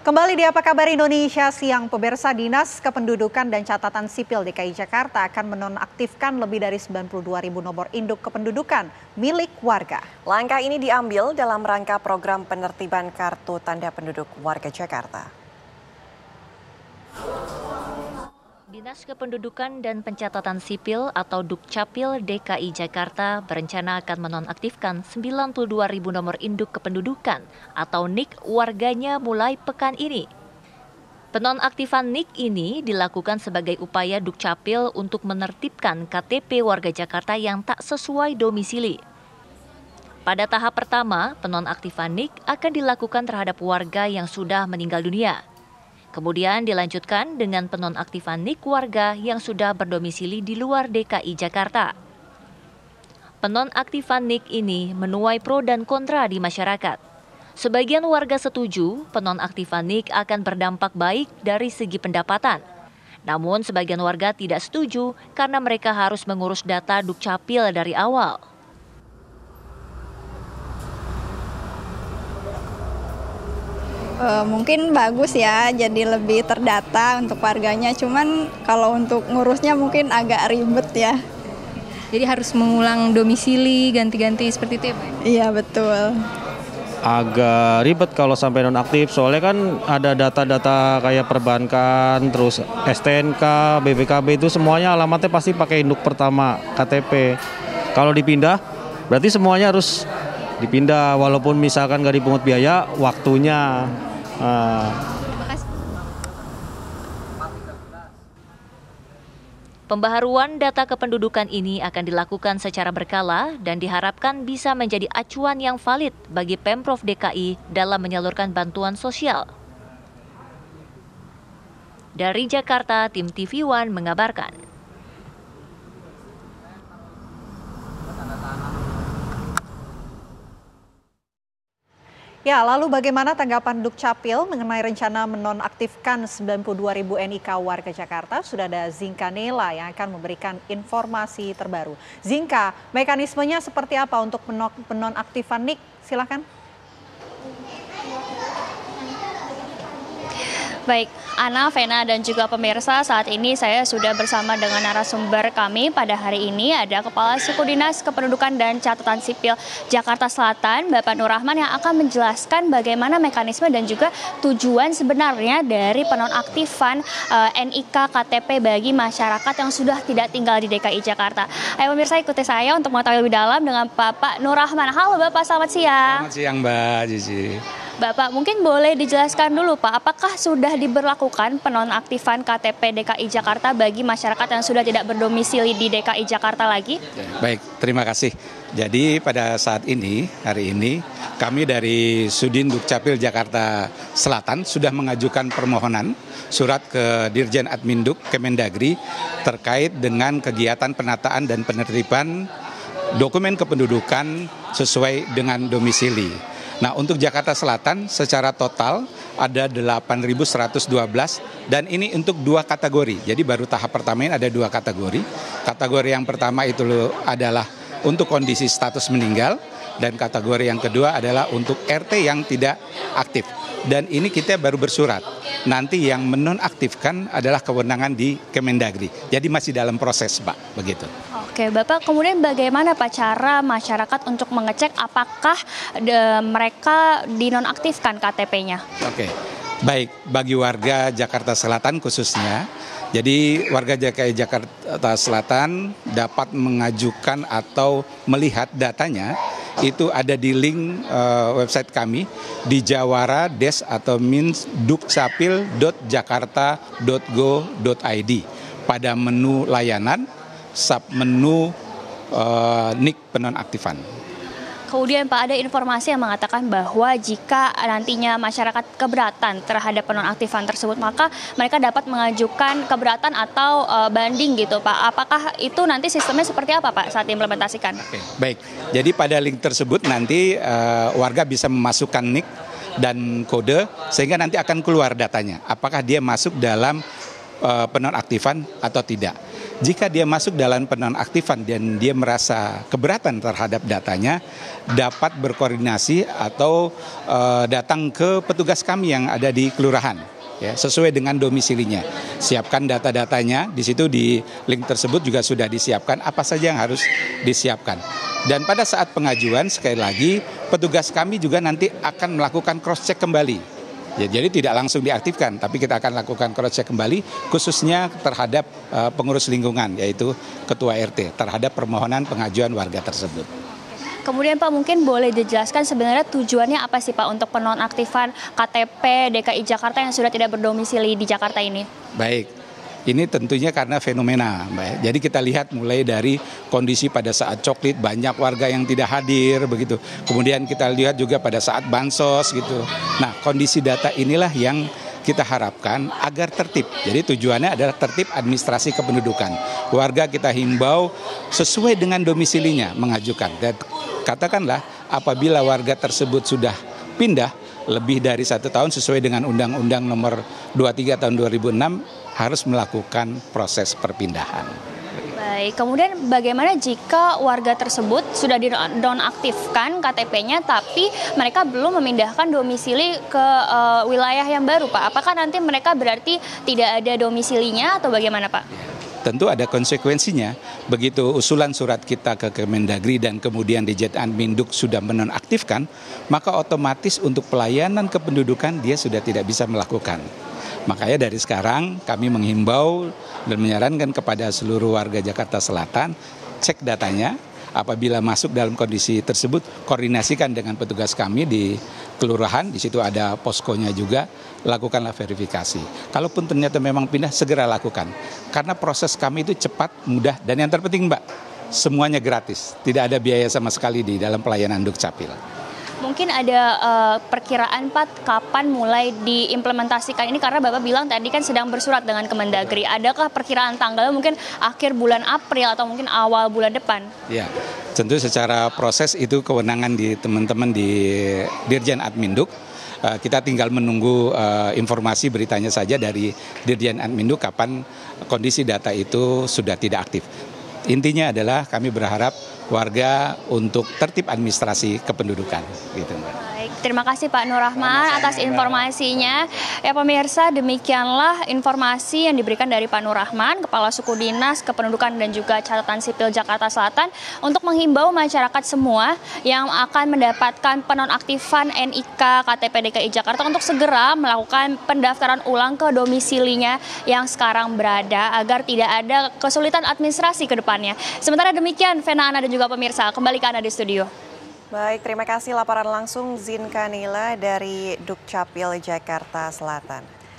Kembali di Apa Kabar Indonesia Siang, pemirsa. Dinas Kependudukan dan Catatan Sipil DKI Jakarta akan menonaktifkan lebih dari 92.000 nomor induk kependudukan milik warga. Langkah ini diambil dalam rangka program penertiban kartu tanda penduduk warga Jakarta. Dinas Kependudukan dan Pencatatan Sipil atau Dukcapil DKI Jakarta berencana akan menonaktifkan 92.000 nomor induk kependudukan atau NIK warganya mulai pekan ini. Penonaktifan NIK ini dilakukan sebagai upaya Dukcapil untuk menertibkan KTP warga Jakarta yang tak sesuai domisili. Pada tahap pertama, penonaktifan NIK akan dilakukan terhadap warga yang sudah meninggal dunia. Kemudian dilanjutkan dengan penonaktifan NIK warga yang sudah berdomisili di luar DKI Jakarta. Penonaktifan NIK ini menuai pro dan kontra di masyarakat. Sebagian warga setuju penonaktifan NIK akan berdampak baik dari segi pendapatan. Namun sebagian warga tidak setuju karena mereka harus mengurus data Dukcapil dari awal. Mungkin bagus ya, jadi lebih terdata untuk warganya. Cuman kalau untuk ngurusnya mungkin agak ribet ya. Jadi harus mengulang domisili, ganti-ganti seperti itu ya Pak? Iya betul. Agak ribet kalau sampai nonaktif, soalnya kan ada data-data kayak perbankan, terus STNK, BPKB itu semuanya alamatnya pasti pakai induk pertama, KTP. Kalau dipindah, berarti semuanya harus dipindah, walaupun misalkan nggak dipungut biaya, waktunya. Pembaharuan data kependudukan ini akan dilakukan secara berkala dan diharapkan bisa menjadi acuan yang valid bagi Pemprov DKI dalam menyalurkan bantuan sosial. Dari Jakarta, tim TV One mengabarkan. Ya, lalu bagaimana tanggapan Dukcapil mengenai rencana menonaktifkan 92.000 NIK warga Jakarta? Sudah ada Zinka Nela yang akan memberikan informasi terbaru. Zinka, mekanismenya seperti apa untuk penonaktifan NIK? Silakan. Baik, Ana, Vena, dan juga pemirsa, saat ini saya sudah bersama dengan narasumber kami pada hari ini. Ada Kepala Suku Dinas Kependudukan dan Catatan Sipil Jakarta Selatan, Bapak Nur Rahman, yang akan menjelaskan bagaimana mekanisme dan juga tujuan sebenarnya dari penonaktifan NIK KTP bagi masyarakat yang sudah tidak tinggal di DKI Jakarta. Ayo pemirsa, ikuti saya untuk mengetahui lebih dalam dengan Bapak Nur Rahman. Halo Bapak, selamat siang. Selamat siang Mbak Zizi. Bapak, mungkin boleh dijelaskan dulu Pak, apakah sudah diberlakukan penonaktifan KTP DKI Jakarta bagi masyarakat yang sudah tidak berdomisili di DKI Jakarta lagi? Baik, terima kasih. Jadi pada saat ini, hari ini, kami dari Sudin Dukcapil Jakarta Selatan sudah mengajukan permohonan surat ke Dirjen Adminduk Kemendagri terkait dengan kegiatan penataan dan penertiban dokumen kependudukan sesuai dengan domisili. Nah, untuk Jakarta Selatan secara total ada 8.112 dan ini untuk dua kategori. Jadi baru tahap pertama ini ada dua kategori. Kategori yang pertama itu adalah untuk kondisi status meninggal dan kategori yang kedua adalah untuk RT yang tidak aktif. Dan ini kita baru bersurat. Nanti yang menonaktifkan adalah kewenangan di Kemendagri. Jadi masih dalam proses, Pak, begitu. Oke, Bapak, kemudian bagaimana Pak cara masyarakat untuk mengecek apakah mereka dinonaktifkan KTP-nya? Oke, baik, bagi warga Jakarta Selatan khususnya, jadi warga DKI Jakarta Selatan dapat mengajukan atau melihat datanya, itu ada di link website kami di Jawara Des atau means dukcapil.jakarta.go.id pada menu layanan, submenu NIK penonaktifan. Kemudian Pak, ada informasi yang mengatakan bahwa jika nantinya masyarakat keberatan terhadap penonaktifan tersebut, maka mereka dapat mengajukan keberatan atau banding gitu Pak. Apakah itu nanti sistemnya seperti apa Pak saat diimplementasikan? Oke, baik, jadi pada link tersebut nanti warga bisa memasukkan NIK dan kode sehingga nanti akan keluar datanya. Apakah dia masuk dalam penonaktifan atau tidak. Jika dia masuk dalam penonaktifan dan dia merasa keberatan terhadap datanya, dapat berkoordinasi atau datang ke petugas kami yang ada di kelurahan, ya, sesuai dengan domisilinya. Siapkan data-datanya, di situ di link tersebut juga sudah disiapkan apa saja yang harus disiapkan. Dan pada saat pengajuan, sekali lagi, petugas kami juga nanti akan melakukan cross-check kembali. Ya, jadi tidak langsung diaktifkan, tapi kita akan lakukan cross-check kembali, khususnya terhadap pengurus lingkungan, yaitu Ketua RT, terhadap permohonan pengajuan warga tersebut. Kemudian Pak, mungkin boleh dijelaskan sebenarnya tujuannya apa sih Pak untuk penonaktifan KTP DKI Jakarta yang sudah tidak berdomisili di Jakarta ini? Baik. Ini tentunya karena fenomena, Mbak. Jadi kita lihat mulai dari kondisi pada saat coklit banyak warga yang tidak hadir begitu. Kemudian kita lihat juga pada saat bansos gitu. Nah, kondisi data inilah yang kita harapkan agar tertib. Jadi tujuannya adalah tertib administrasi kependudukan. Warga kita himbau sesuai dengan domisilinya mengajukan. Dan katakanlah apabila warga tersebut sudah pindah lebih dari 1 tahun sesuai dengan Undang-Undang Nomor 23 Tahun 2006 harus melakukan proses perpindahan. Baik, kemudian bagaimana jika warga tersebut sudah dinonaktifkan KTP-nya tapi mereka belum memindahkan domisili ke wilayah yang baru, Pak? Apakah nanti mereka berarti tidak ada domisilinya atau bagaimana, Pak? Tentu ada konsekuensinya. Begitu usulan surat kita ke Kemendagri dan kemudian Dirjen Adminduk sudah menonaktifkan, maka otomatis untuk pelayanan kependudukan dia sudah tidak bisa melakukan. Makanya dari sekarang kami menghimbau dan menyarankan kepada seluruh warga Jakarta Selatan, cek datanya, apabila masuk dalam kondisi tersebut, koordinasikan dengan petugas kami di kelurahan, di situ ada poskonya juga, lakukanlah verifikasi. Kalaupun ternyata memang pindah, segera lakukan. Karena proses kami itu cepat, mudah, dan yang terpenting Mbak, semuanya gratis. Tidak ada biaya sama sekali di dalam pelayanan Dukcapil. Mungkin ada perkiraan Pak kapan mulai diimplementasikan ini, karena Bapak bilang tadi kan sedang bersurat dengan Kemendagri. Adakah perkiraan tanggal mungkin akhir bulan April atau mungkin awal bulan depan? Ya, tentu secara proses itu kewenangan di teman-teman di Dirjen Adminduk. Kita tinggal menunggu informasi beritanya saja dari Dirjen Adminduk kapan kondisi data itu sudah tidak aktif. Intinya adalah kami berharap warga untuk tertib administrasi kependudukan, gitu Mbak. Baik, terima kasih Pak Nur Rahman atas informasinya. Ya pemirsa, demikianlah informasi yang diberikan dari Pak Nur Rahman, Kepala Suku Dinas Kependudukan dan juga Catatan Sipil Jakarta Selatan, untuk menghimbau masyarakat semua yang akan mendapatkan penonaktifan NIK KTP DKI Jakarta untuk segera melakukan pendaftaran ulang ke domisilinya yang sekarang berada, agar tidak ada kesulitan administrasi ke depannya. Sementara demikian, Vena, Ana dan juga pemirsa, kembali ke Anda di studio. Baik, terima kasih laporan langsung Zinka Nila dari Dukcapil Jakarta Selatan.